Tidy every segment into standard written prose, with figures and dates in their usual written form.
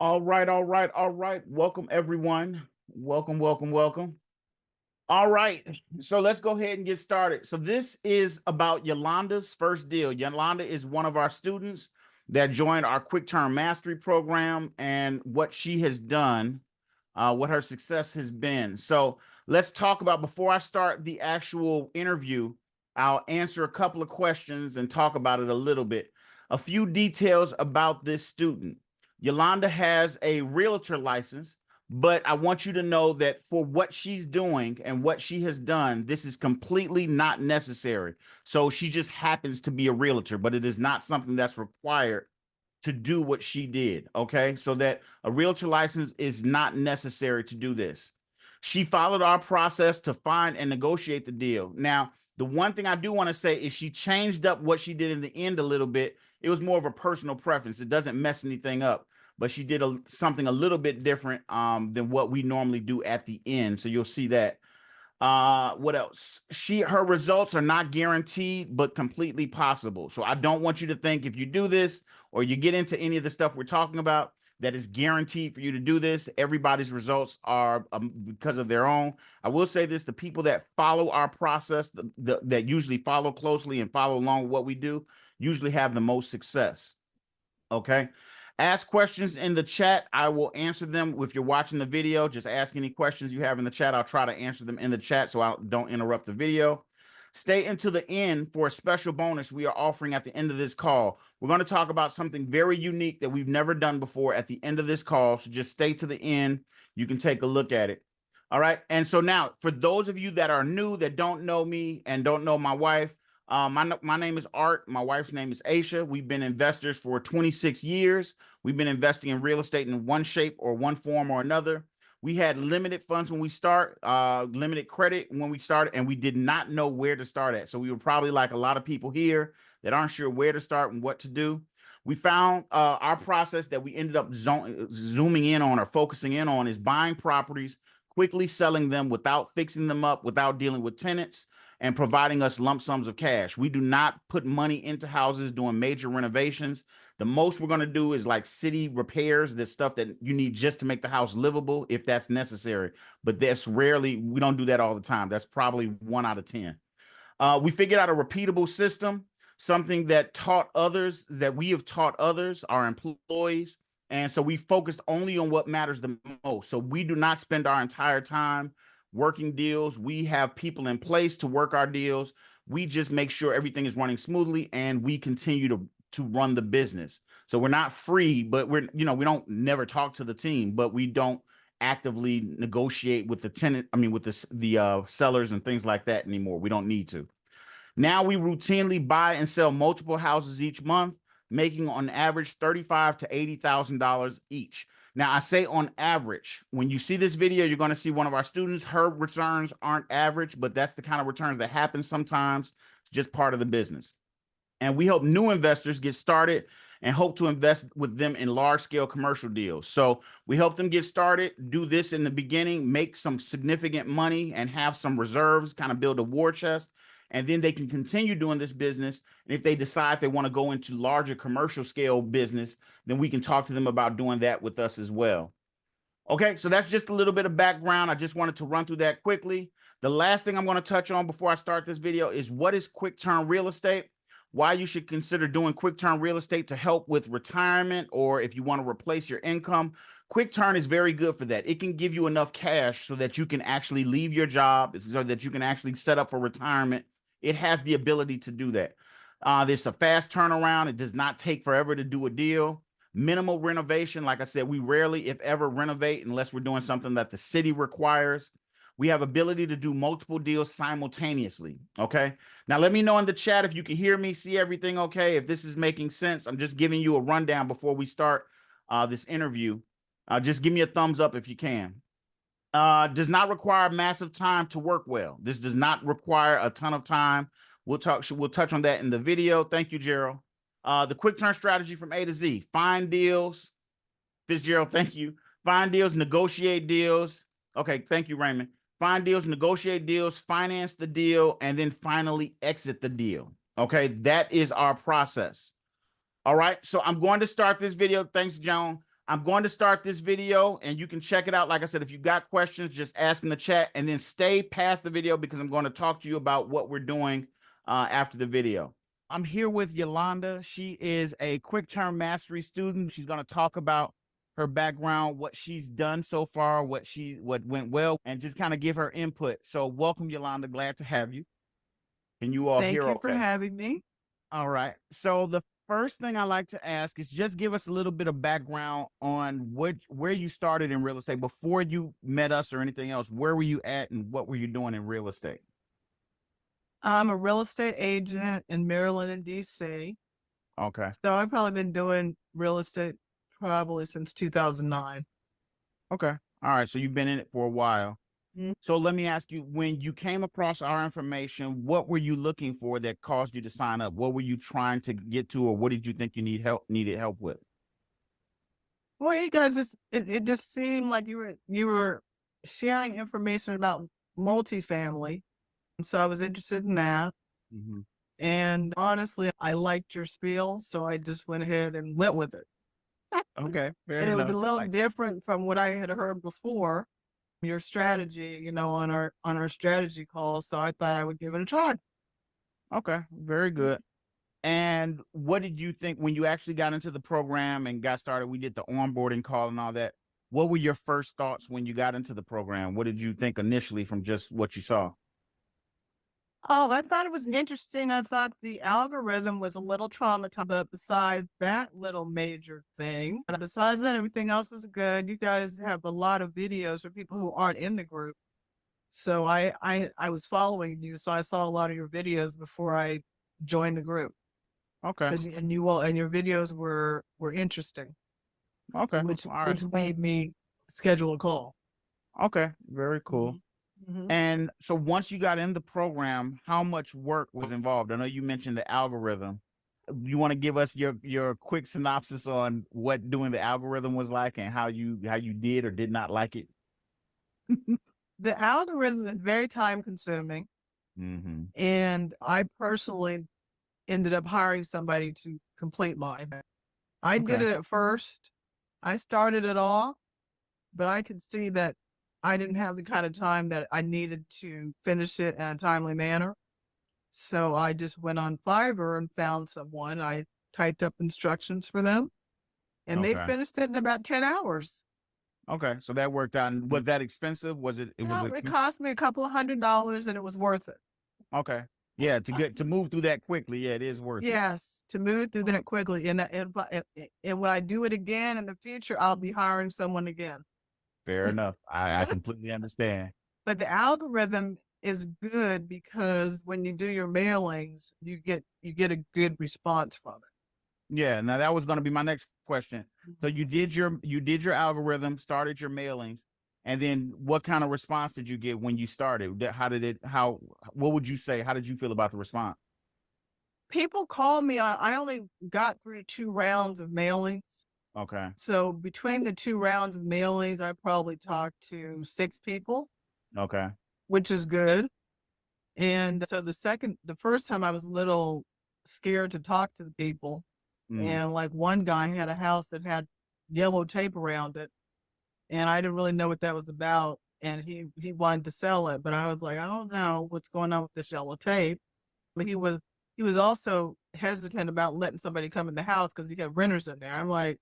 All right, all right, all right. Welcome, everyone. Welcome, welcome, welcome. All right, so let's go ahead and get started. So this is about Yolanda's first deal. Yolanda is one of our students that joined our QuickTurn Mastery program and what she has done, what her success has been. So let's talk about, before I start the actual interview, I'll answer a couple of questions and talk about it a little bit. A few details about this student. Yolanda has a realtor license, but I want you to know that for what she's doing and what she has done, this is completely not necessary. So she just happens to be a realtor, but it is not something that's required to do what she did. Okay. So that a realtor license is not necessary to do this. She followed our process to find and negotiate the deal. Now, the one thing I do want to say is she changed up what she did in the end a little bit. It was more of a personal preference. It doesn't mess anything up, but she did something a little bit different than what we normally do at the end. So you'll see that. What else? Her results are not guaranteed, but completely possible. So I don't want you to think if you do this or you get into any of the stuff we're talking about that is guaranteed for you to do this. Everybody's results are because of their own. I will say this: the people that follow our process, that usually follow closely and follow along with what we do, usually have the most success. Okay. Ask questions in the chat. I will answer them. If you're watching the video, just ask any questions you have in the chat. I'll try to answer them in the chat so I don't interrupt the video. Stay until the end for a special bonus we are offering at the end of this call. We're going to talk about something very unique that we've never done before at the end of this call. So just stay to the end. You can take a look at it. All right. And so now, for those of you that are new, that don't know me and don't know my wife, my name is Art. My wife's name is Aisha. We've been investors for 26 years. We've been investing in real estate in one shape or one form or another. We had limited funds when we limited credit when we started, and we did not know where to start at. So we were probably like a lot of people here that aren't sure where to start and what to do. We found our process that we ended up zooming in on or focusing in on is buying properties, quickly selling them without fixing them up, without dealing with tenants, and providing us lump sums of cash. We do not put money into houses doing major renovations. The most we're going to do is like city repairs, the stuff that you need just to make the house livable, if that's necessary. But that's rarely, we don't do that all the time. That's probably 1 out of 10. We figured out a repeatable system, something that we have taught others, our employees. And so we focused only on what matters the most. So we do not spend our entire time working deals. We have people in place to work our deals. We just make sure everything is running smoothly and we continue to run the business. So we're not free, but we don't never talk to the team, but we don't actively negotiate with the tenant, with the sellers and things like that anymore. We don't need to. Now we routinely buy and sell multiple houses each month, making on average $35,000 to $80,000 each. Now, I say on average. When you see this video, you're going to see one of our students. Her returns aren't average, but that's the kind of returns that happen sometimes. It's just part of the business. And we help new investors get started and hope to invest with them in large-scale commercial deals. So we help them get started, do this in the beginning, make some significant money, and have some reserves, kind of build a war chest. And then they can continue doing this business. And if they decide they want to go into larger commercial scale business, then we can talk to them about doing that with us as well. Okay, so that's just a little bit of background. I just wanted to run through that quickly. The last thing I'm going to touch on before I start this video is what is QuickTurn Real Estate, why you should consider doing QuickTurn Real Estate to help with retirement, or if you want to replace your income. QuickTurn is very good for that. It can give you enough cash so that you can actually leave your job, so that you can actually set up for retirement. It has the ability to do that. There's a fast turnaround. It does not take forever to do a deal. Minimal renovation. Like I said, we rarely, if ever, renovate unless we're doing something that the city requires. We have ability to do multiple deals simultaneously. Okay. Now, let me know in the chat if you can hear me, see everything okay, if this is making sense. I'm just giving you a rundown before we start this interview. Just give me a thumbs up if you can. Does not require massive time to work well. This does not require a ton of time. We'll touch on that in the video. Thank you, Gerald. The quick turn strategy from A to Z. Find deals. Fitzgerald, thank you. Find deals, negotiate deals. Okay, thank you, Raymond. Find deals, negotiate deals, finance the deal, and then finally exit the deal. Okay, that is our process. All right, so I'm going to start this video. Thanks, Joan. I'm going to start this video and you can check it out. Like I said, if you got questions, just ask in the chat and then stay past the video because I'm going to talk to you about what we're doing after the video. I'm here with Yolanda. She is a QuickTurn Mastery student. She's going to talk about her background, what she's done so far, what went well, and just kind of give her input. So welcome, Yolanda. Glad to have you. Can you all hear okay? Thank you for having me. All right. So the first thing I like to ask is just give us a little bit of background on where you started in real estate before you met us or anything else. Where were you at and what were you doing in real estate? I'm a real estate agent in Maryland and DC. Okay. So I've probably been doing real estate probably since 2009. Okay. All right. So you've been in it for a while. Mm-hmm. So let me ask you, when you came across our information, what were you looking for that caused you to sign up? What were you trying to get to, or what did you think you needed help with? Well, you guys it just seemed like you were sharing information about multifamily. And so I was interested in that. Mm-hmm. And honestly, I liked your spiel, so I just went ahead and went with it. Okay. Fair and enough. It was a little different from what I had heard before, your strategy, on our strategy call. So I thought I would give it a try. Okay. Very good. And what did you think when you actually got into the program and got started? We did the onboarding call and all that. What were your first thoughts when you got into the program? What did you think initially from just what you saw? Oh, I thought it was interesting. I thought the algorithm was a little traumatizing, but besides that little major thing, besides that, everything else was good. You guys have a lot of videos for people who aren't in the group. So I was following you, so I saw a lot of your videos before I joined the group. Okay. And your videos were interesting. Okay. Which made me schedule a call. Okay. Very cool. Mm-hmm. And so once you got in the program, how much work was involved? I know you mentioned the algorithm. You want to give us your quick synopsis on what doing the algorithm was like and how you did or did not like it? The algorithm is very time consuming. Mm-hmm. And I personally ended up hiring somebody to complete mine. I did it at first. I started it all, but I could see that I didn't have the kind of time that I needed to finish it in a timely manner. So I just went on Fiverr and found someone. I typed up instructions for them and they finished it in about 10 hours. Okay. So that worked out. And was that expensive? It cost me a couple of $100 and it was worth it. Okay. Yeah. To move through that quickly. Yeah, it is worth it. Yes. To move through that quickly. And when I do it again in the future, I'll be hiring someone again. Fair enough. I completely understand. But the algorithm is good because when you do your mailings, you get a good response from it. Yeah. Now that was going to be my next question. So you did your algorithm, started your mailings, and then what kind of response did you get when you started? What would you say? How did you feel about the response? People call me. I only got through 2 rounds of mailings. Okay. So between the 2 rounds of mailings, I probably talked to 6 people. Okay. Which is good. And so the first time I was a little scared to talk to the people. And like one guy had a house that had yellow tape around it. And I didn't really know what that was about. And he wanted to sell it, but I was like, I don't know what's going on with this yellow tape. But he was also hesitant about letting somebody come in the house because he had renters in there. I'm like,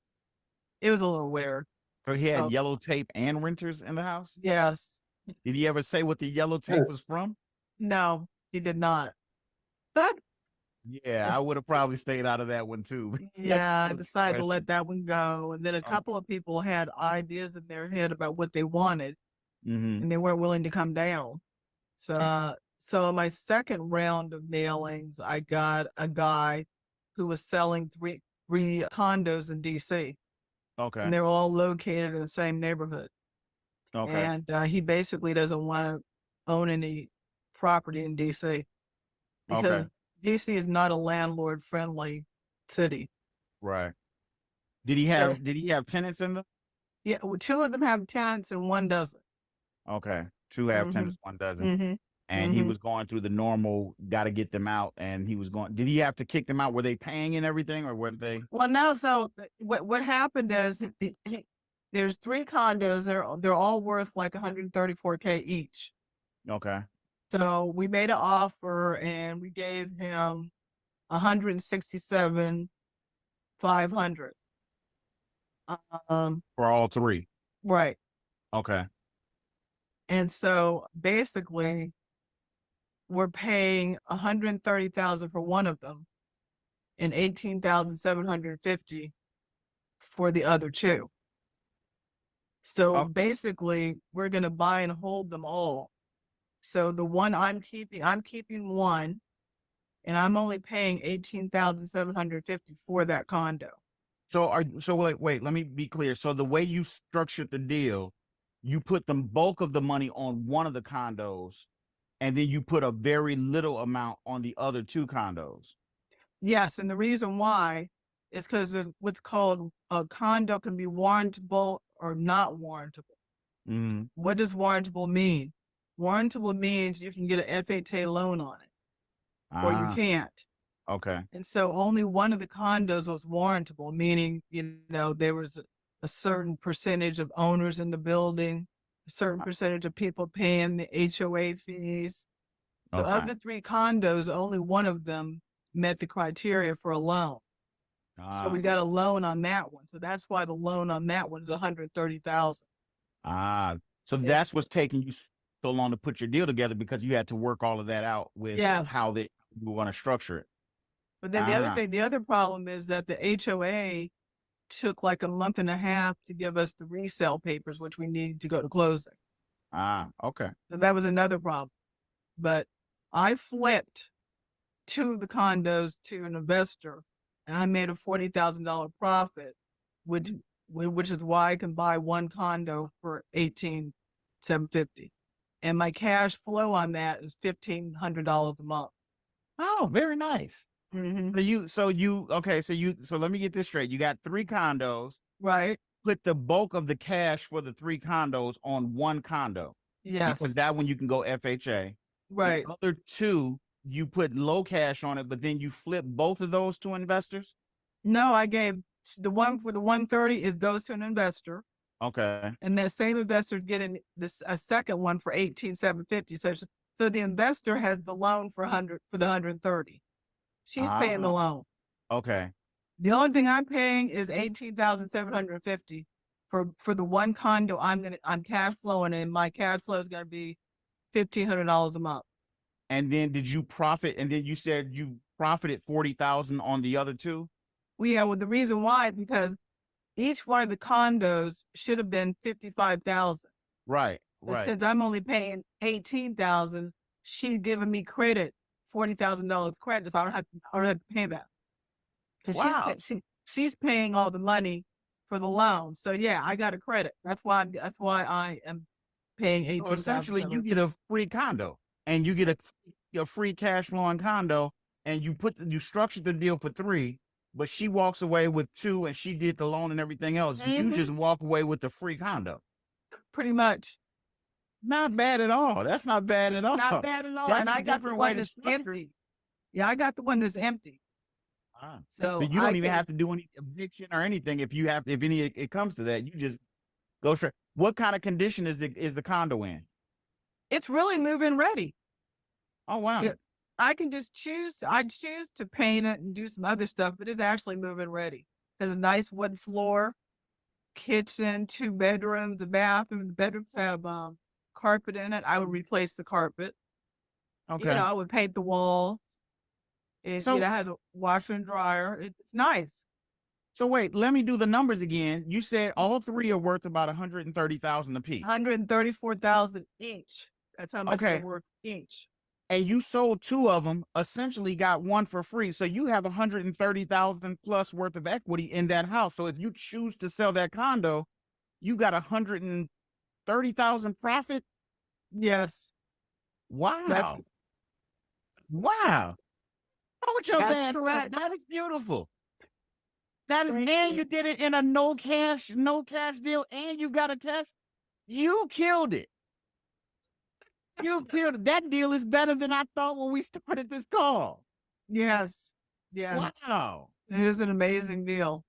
it was a little weird. So he had yellow tape and renters in the house? Yes. Did he ever say what the yellow tape was from? No, he did not. But yeah, I would have probably stayed out of that one too. Yeah, I decided to let that one go. And then a couple of people had ideas in their head about what they wanted, and they weren't willing to come down. So my second round of mailings, I got a guy who was selling three condos in DC. Okay. And they were all located in the same neighborhood. Okay. And he basically doesn't want to own any property in DC because DC is not a landlord friendly city. Right. Did he have tenants in them? Yeah, well, 2 of them have tenants and 1 doesn't. Okay. 2 have tenants, 1 doesn't. and he was going through the normal, got to get them out, and he was going. Did he have to kick them out? Were they paying and everything, or were they? Well, no. So what happened is there's 3 condos. They're all worth like 134K each. Okay. So we made an offer and we gave him 167,500. For all 3. Right. Okay. And so basically we're paying 130,000 for one of them and 18,750 for the other 2. So basically we're going to buy and hold them all. So the one I'm keeping one, and I'm only paying 18,750 for that condo. So wait, let me be clear. So the way you structured the deal, you put the bulk of the money on one of the condos, and then you put a very little amount on the other 2 condos. Yes, and the reason why is because of what's called a condo can be warrantable or not warrantable. What does warrantable mean? Warrantable means you can get an FHA loan on it, or you can't. Okay. And so only one of the condos was warrantable, meaning, there was a certain percentage of owners in the building, a certain percentage of people paying the HOA fees. The other 3 condos, only one of them met the criteria for a loan. So we got a loan on that one. So that's why the loan on that one is 130,000. So that's what's taking you so long to put your deal together, because you had to work all of that out with how you want to structure it. But then the other problem is that the HOA took like a month and a half to give us the resale papers, which we needed to go to closing. Okay. So that was another problem. But I flipped 2 of the condos to an investor, and I made a $40,000 profit, which is why I can buy one condo for $18,750. And my cash flow on that is $1,500 a month. Oh, very nice. So let me get this straight. You got 3 condos, right? Put the bulk of the cash for the 3 condos on one condo. Yes. Because that one you can go FHA. Right. The other 2, you put low cash on it, but then you flip both of those to investors? No, I gave the one for the 130 is goes to an investor. Okay. And that same investor is getting a second one for 18,750. So the investor has the loan for the 130. She's paying the loan. Okay. The only thing I'm paying is 18,750 for the one condo I'm cash flowing, and my cash flow is gonna be $1,500 a month. And then did you profit? And then you said you profited 40,000 on the other 2? Well, the reason why is because each one of the condos should have been 55,000. Right. But since I'm only paying 18,000, she's giving me credit, $40,000 credit, so I don't have to pay that. Because she's paying all the money for the loan. So yeah, I got a credit. That's why I am paying 18,000. So essentially, you get a free condo, and you get a free cash flowing condo, and you structured the deal for 3. But she walks away with 2, and she did the loan and everything else. You just walk away with the free condo. Pretty much. Not bad at all. That's not bad at all. Not bad at all. And I got the one that's empty. Yeah, I got the one that's empty. So you don't even have to do any eviction or anything. If it comes to that, you just go straight. What kind of condition is the condo in? It's really move-in ready. Oh wow. I can just choose to paint it and do some other stuff, but it's actually move-in ready. There's a nice wood floor, kitchen, 2 bedrooms, a bathroom. The bedrooms have carpet in it. I would replace the carpet. Okay. I would paint the walls. It has a washer and dryer. It's nice. So wait, let me do the numbers again. You said all 3 are worth about 130,000 apiece. 134,000 each. That's how much they're worth each. And you sold 2 of them, essentially got 1 for free. So you have 130,000 plus worth of equity in that house. So if you choose to sell that condo, you got 130,000 profit. Yes. Wow. Wow. Oh, with your That's correct. That is beautiful. And you did it in a no cash deal, and you got a cash. You killed it. You killed that deal is better than I thought when we started this call. Yes. Yeah. Wow. It is an amazing deal.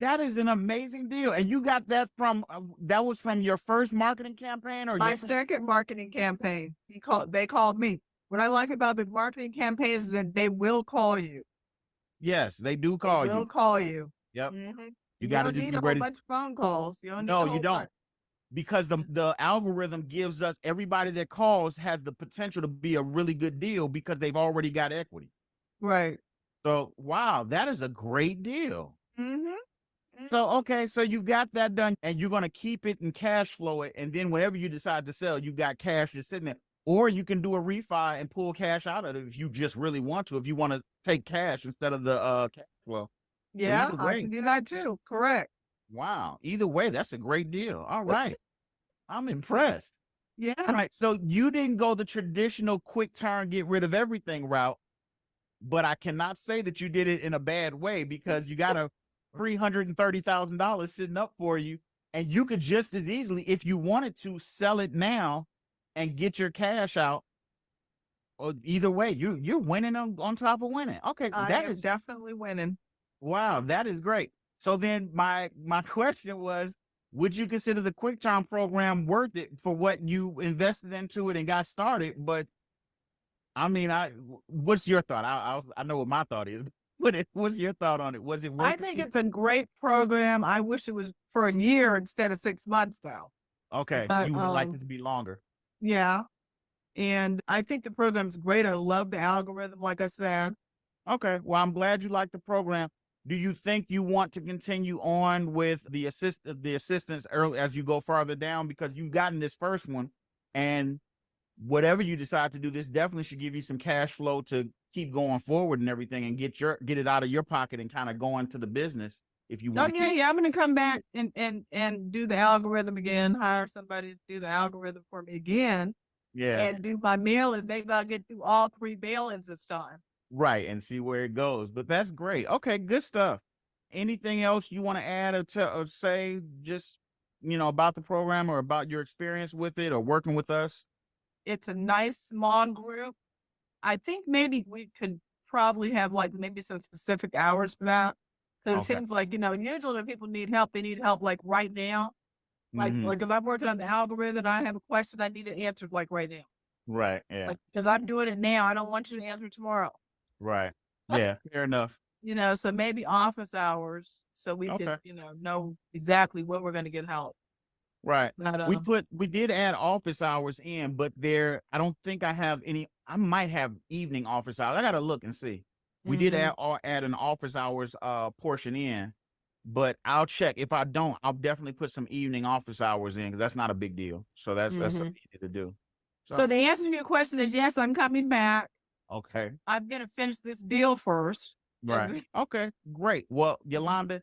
That is an amazing deal. And you got that from that was from your first marketing campaign or My your second marketing campaign. They called me. What I like about the marketing campaign is that they will call you. Yes, they do They call will you. call you. Yep. Mhm. You You got to don't just need be a whole ready. bunch of phone calls. You don't need No, a you whole don't. bunch. Because the algorithm gives us everybody that calls has the potential to be a really good deal because they've already got equity. Right. So wow, that is a great deal. Mhm. So okay, so you got that done and you're gonna keep it and cash flow it, and then whenever you decide to sell, you got cash just sitting there. Or you can do a refi and pull cash out of it if you just really want to, if you want to take cash instead of the cash flow. So Yeah, either I way, can do that too. Correct. wow. Either way, that's a great deal. All right. I'm impressed. Yeah. All right. So you didn't go the traditional quick turn, get rid of everything route, but I cannot say that you did it in a bad way because you got a $330,000 sitting up for you. And you could just as easily, if you wanted to, sell it now and get your cash out. Or either way, you're winning on top of winning. Okay, I that am is definitely winning. wow, that is great. So then my question was, would you consider the quick turn program worth it for what you invested into it and got started? But I mean, what's your thought? I know what my thought is. What's your thought on it? Was it I worth think it? it's a great program. I wish it was for a year instead of 6 months though. Okay, But you would like it to be longer. yeah. And I think the program's great. I love the algorithm, like I said. Okay, well, I'm glad you like the program. Do you think you want to continue on with the assistance early as you go farther down because you've gotten this first one, and whatever you decide to do, this definitely should give you some cash flow to keep going forward and everything, and get it out of your pocket and kind of go into the business if you Oh want yeah, to. yeah. I'm gonna come back and do the algorithm again, hire somebody to do the algorithm for me again Yeah, and do my mailings. Maybe I'll get through all 3 mailings this time. right, and see where it goes. But that's great. Okay, good stuff. Anything else you want to add or say just about the program or about your experience with it or working with us? It's a nice small group. I think maybe we could probably have like maybe some specific hours for that. Because it Okay. seems like, usually when people need help, they need help like right now. Like Hmm. like if I'm working on the algorithm, I have a question I need it answered like right now. Right. Yeah. Like because I'm doing it now. I don't want you to answer tomorrow. Right. Yeah. Fair enough. So maybe office hours so we Okay. can, know exactly when we're gonna get help. Right. But We did add office hours in, but I don't think I have any. I might have evening office hours. I gotta look and see. We did mhm. add an office hours portion in, but I'll check. If I don't, I'll definitely put some evening office hours in because that's not a big deal. So that's Mhm. easy to do. So So the answer to your question is yes, I'm coming back. okay. I'm gonna finish this deal first. Right. And Okay. Great. Well, Yolanda,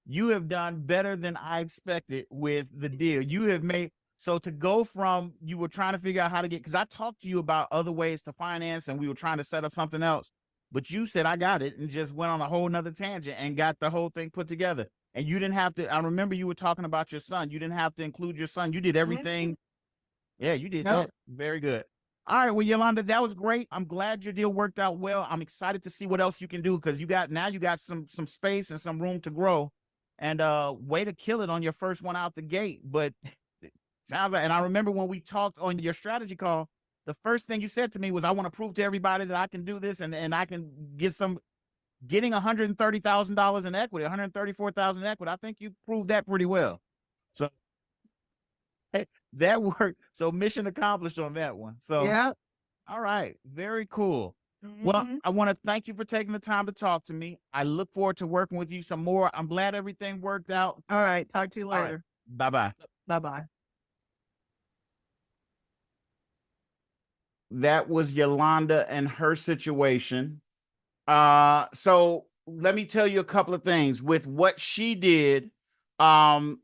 you have done better than I expected with the deal. You have made so to go from you were trying to figure out how to get because I talked to you about other ways to finance and we were trying to set up something else, but you said I got it and just went on a whole nother tangent and got the whole thing put together. And you didn't have to. I remember you were talking about your son. You didn't have to include your son. You did everything. Yeah, you did Nope. that. Very good. All right, well, Yolanda, that was great. I'm glad your deal worked out well. I'm excited to see what else you can do because you got some space and some room to grow. And way to kill it on your first one out the gate. But it sounds like, and I remember when we talked on your strategy call, the first thing you said to me was, "I want to prove to everybody that I can do this and I can getting $130,000 in equity, 134,000 in equity. I think you proved that pretty well. So that worked. So mission accomplished on that one. So Yeah. all right, very cool. Well, Mhm. I want to thank you for taking the time to talk to me. I look forward to working with you some more. I'm glad everything worked out. All right. Talk to you All right. later. Bye-bye. Bye-bye. That was Yolanda and her situation. So let me tell you a couple of things with what she did. That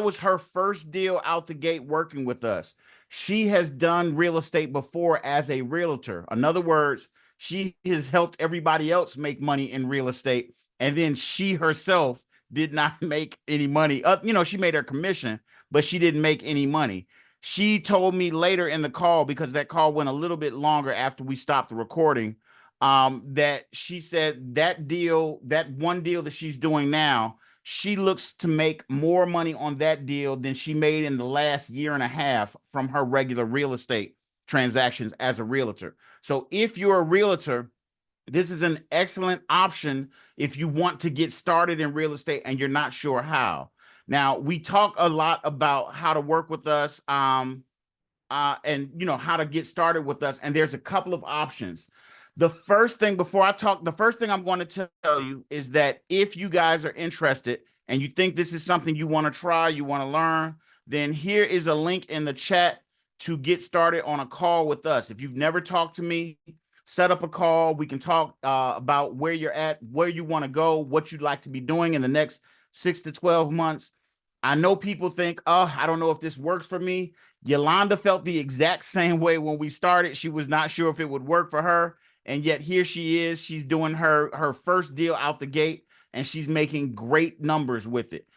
was her first deal out the gate working with us. She has done real estate before as a realtor. In other words, she has helped everybody else make money in real estate, and then she herself did not make any money. She made her commission, but she didn't make any money. She told me later in the call, because that call went a little bit longer after we stopped the recording, that she said that deal, that one deal that she's doing now, she looks to make more money on that deal than she made in the last year and a half from her regular real estate transactions as a realtor. So if you're a realtor, this is an excellent option if you want to get started in real estate and you're not sure how. Now, we talk a lot about how to work with us, and how to get started with us. And there's a couple of options. The first thing I'm going to tell you is that if you guys are interested and you think this is something you want to try, you want to learn, then here is a link in the chat to get started on a call with us. If you've never talked to me, set up a call. We can talk about where you're at, where you want to go, what you'd like to be doing in the next 6 to 12 months. I know people think, oh, I don't know if this works for me. Yolanda felt the exact same way when we started. She was not sure if it would work for her. And yet here she is. She's doing her first deal out the gate, and she's making great numbers with it.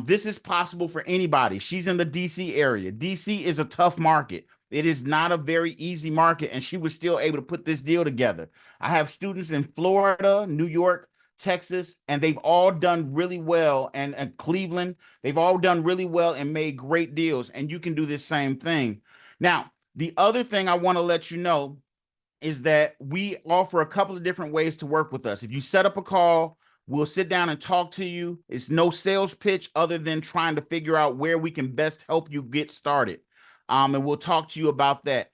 This is possible for anybody. She's in the DC area. DC is a tough market. It is not a very easy market, and she was still able to put this deal together. I have students in Florida, New York, Texas, and they've all done really well. And Cleveland, they've all done really well and made great deals. And you can do this same thing. Now, the other thing I want to let you know is that we offer a couple of different ways to work with us. If you set up a call, we'll sit down and talk to you. It's no sales pitch other than trying to figure out where we can best help you get started. And we'll talk to you about that.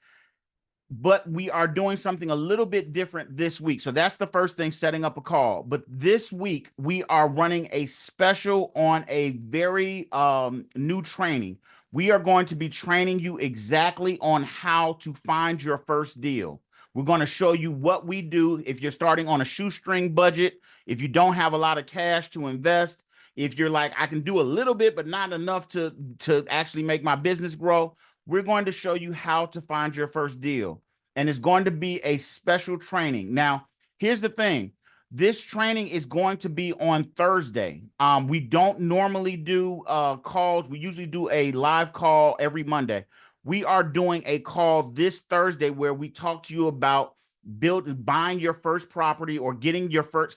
But we are doing something a little bit different this week. So that's the first thing, setting up a call. But this week, we are running a special on a very new training. We are going to be training you exactly on how to find your first deal. We're going to show you what we do if you're starting on a shoestring budget, if you don't have a lot of cash to invest, if you're like, I can do a little bit, but not enough to actually make my business grow. We're going to show you how to find your first deal. And it's going to be a special training. Now, here's the thing. This training is going to be on Thursday. We don't normally do calls. We usually do a live call every Monday. We are doing a call this Thursday where we talk to you about buying your first property or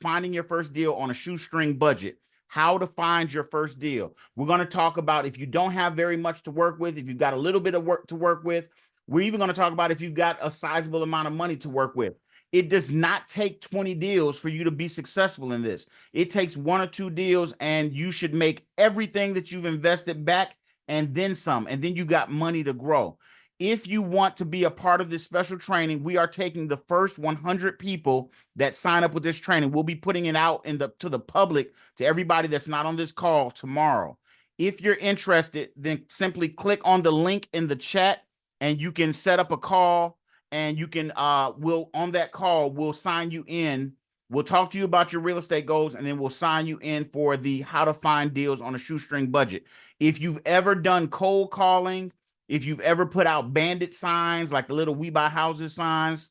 finding your first deal on a shoestring budget. How to find your first deal. We're going to talk about if you don't have very much to work with, if you've got a little bit of work to work with. We're even going to talk about if you've got a sizable amount of money to work with. It does not take 20 deals for you to be successful in this. It takes 1 or 2 deals, and you should make everything that you've invested back and then some, and then you got money to grow. If you want to be a part of this special training, we are taking the first 100 people that sign up with this training. We'll be putting it out to the public, to everybody that's not on this call tomorrow. If you're interested, then simply click on the link in the chat and you can set up a call, and you can on that call, we'll sign you in. We'll talk to you about your real estate goals, and then we'll sign you in for the how to find deals on a shoestring budget. If you've ever done cold calling, if you've ever put out bandit signs, like the little We Buy Houses signs,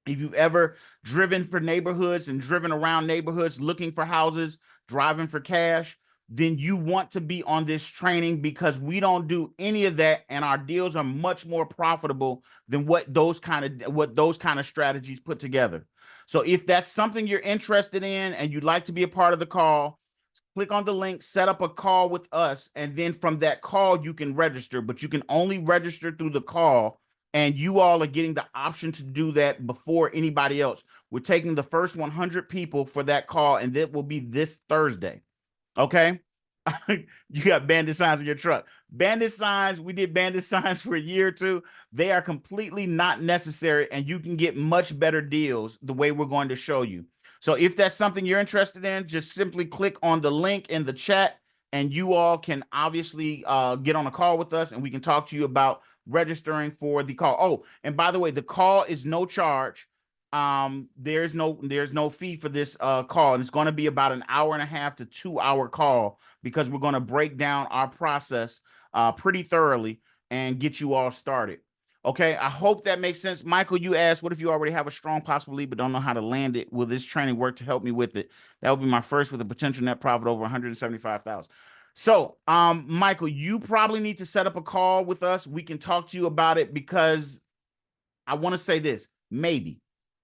if you've ever driven for neighborhoods and driven around neighborhoods looking for houses, driving for cash, then you want to be on this training, because we don't do any of that, and our deals are much more profitable than what those kind of strategies put together. So if that's something you're interested in and you'd like to be a part of the call, click on the link, set up a call with us, and then from that call you can register, but you can only register through the call, and you all are getting the option to do that before anybody else. We're taking the first 100 people for that call, and that will be this Thursday. Okay. You got bandit signs in your truck. Bandit signs, we did bandit signs for a year or two. They are completely not necessary, and you can get much better deals the way we're going to show you. So if that's something you're interested in, just simply click on the link in the chat, and you all can obviously get on a call with us, and we can talk to you about registering for the call. Oh, and by the way, the call is no charge. There's no fee for this call, and it's going to be about an hour and a half to 2-hour call, because we're going to break down our process pretty thoroughly and get you all started. Okay, I hope that makes sense. Michael, you asked, what if you already have a strong possible lead but don't know how to land it? Will this training work to help me with it? That would be my first, with a potential net profit over 175,000. So, Michael, you probably need to set up a call with us. We can talk to you about it because I want to say this, maybe.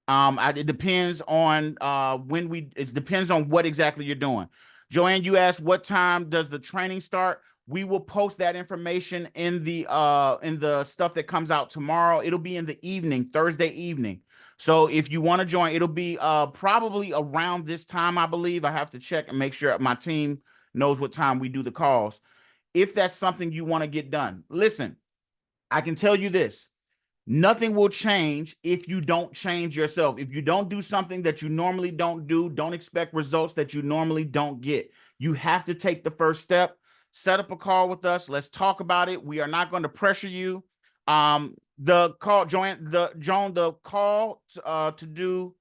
It depends on it depends on what exactly you're doing. Joanne, you asked what time does the training start? We will post that information in the stuff that comes out tomorrow. It'll be in the evening, Thursday evening. So if you want to join, it'll be probably around this time, I believe. I have to check and make sure my team knows what time we do the calls. If that's something you want to get done, listen, I can tell you this. Nothing will change if you don't change yourself. If you don't do something that you normally don't do, don't expect results that you normally don't get. You have to take the first step. Set up a call with us. Let's talk about it. We are not going to pressure you. The call, the call to do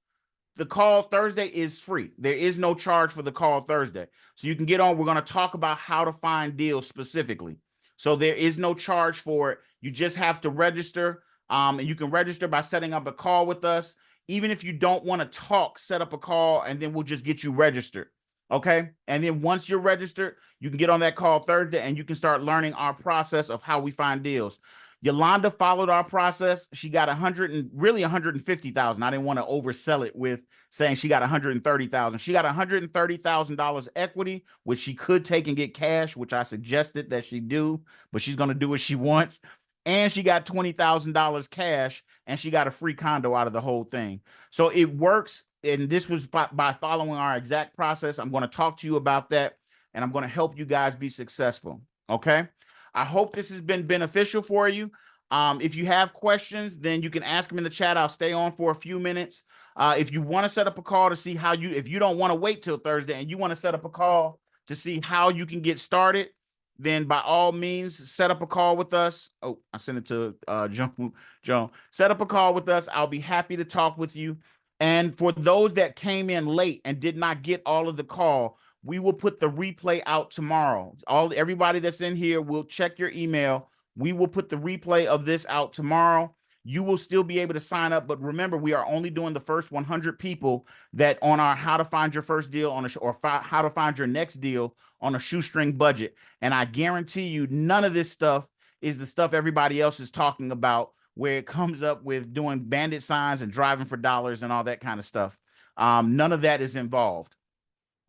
the call Thursday is free. There is no charge for the call Thursday. So you can get on. We're going to talk about how to find deals specifically. So there is no charge for it. You just have to register. And you can register by setting up a call with us. Even if you don't want to talk, set up a call and then we'll just get you registered. Okay. And then once you're registered, you can get on that call Thursday and you can start learning our process of how we find deals. Yolanda followed our process. She got 100 and really 150,000. I didn't want to oversell it with saying she got 130,000. She got $130,000 equity, which she could take and get cash, which I suggested that she do, but she's going to do what she wants. And she got $20,000 cash and she got a free condo out of the whole thing. So it works. And this was by following our exact process. I'm going to talk to you about that and I'm going to help you guys be successful. Okay. I hope this has been beneficial for you. If you have questions, then you can ask them in the chat. I'll stay on for a few minutes. If you want to set up a call to see how if you don't want to wait till Thursday and you want to set up a call to see how you can get started, then by all means, set up a call with us. Oh, I sent it to Joan. Set up a call with us. I'll be happy to talk with you. And for those that came in late and did not get all of the call, we will put the replay out tomorrow. Everybody that's in here will check your email. We will put the replay of this out tomorrow. You will still be able to sign up, but remember, we are only doing the first 100 people that on our how to find your first deal on how to find your next deal on a shoestring budget. And I guarantee you, none of this stuff is the stuff everybody else is talking about, where it comes up with doing bandit signs and driving for dollars and all that kind of stuff. None of that is involved.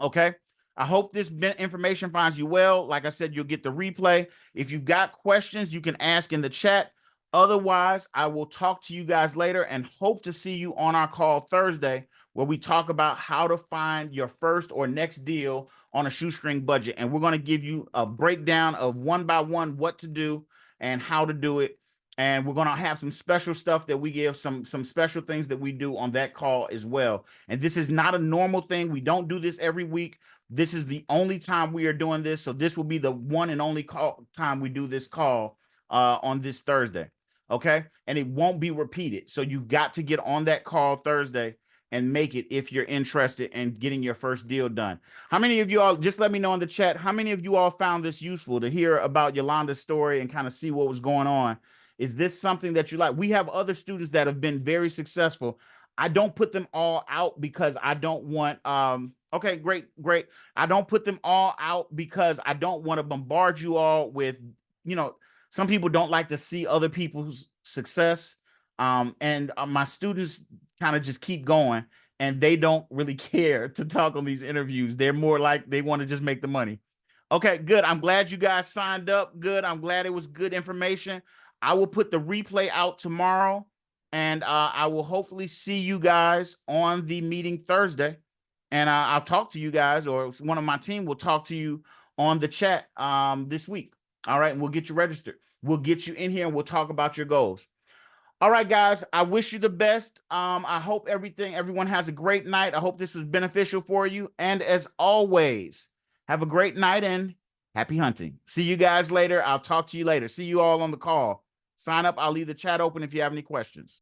Okay. I hope this information finds you well. Like I said, you'll get the replay. If you've got questions, you can ask in the chat. Otherwise, I will talk to you guys later and hope to see you on our call Thursday, where we talk about how to find your first or next deal on a shoestring budget. And we're going to give you a breakdown of one by one what to do and how to do it. And we're going to have some special stuff that we give, some special things that we do on that call as well. And this is not a normal thing. We don't do this every week. This is the only time we are doing this. So this will be the one and only time we do this call on this Thursday. Okay. And it won't be repeated. So you got to get on that call Thursday and make it if you're interested in getting your first deal done. How many of you all, just let me know in the chat, how many of you all found this useful to hear about Yolanda's story and kind of see what was going on? Is this something that you like? We have other students that have been very successful. I don't put them all out because I don't want, okay, great. I don't put them all out because I don't want to bombard you all with, some people don't like to see other people's success. And my students kind of just keep going and they don't really care to talk on these interviews. They're more like they want to just make the money. Okay, good. I'm glad you guys signed up. Good. I'm glad it was good information. I will put the replay out tomorrow and I will hopefully see you guys on the meeting Thursday. And I'll talk to you guys, or one of my team will talk to you on the chat this week. All right. And we'll get you registered. We'll get you in here and we'll talk about your goals. All right, guys, I wish you the best. I hope everyone has a great night. I hope this was beneficial for you. And as always, have a great night and happy hunting. See you guys later. I'll talk to you later. See you all on the call. Sign up. I'll leave the chat open if you have any questions.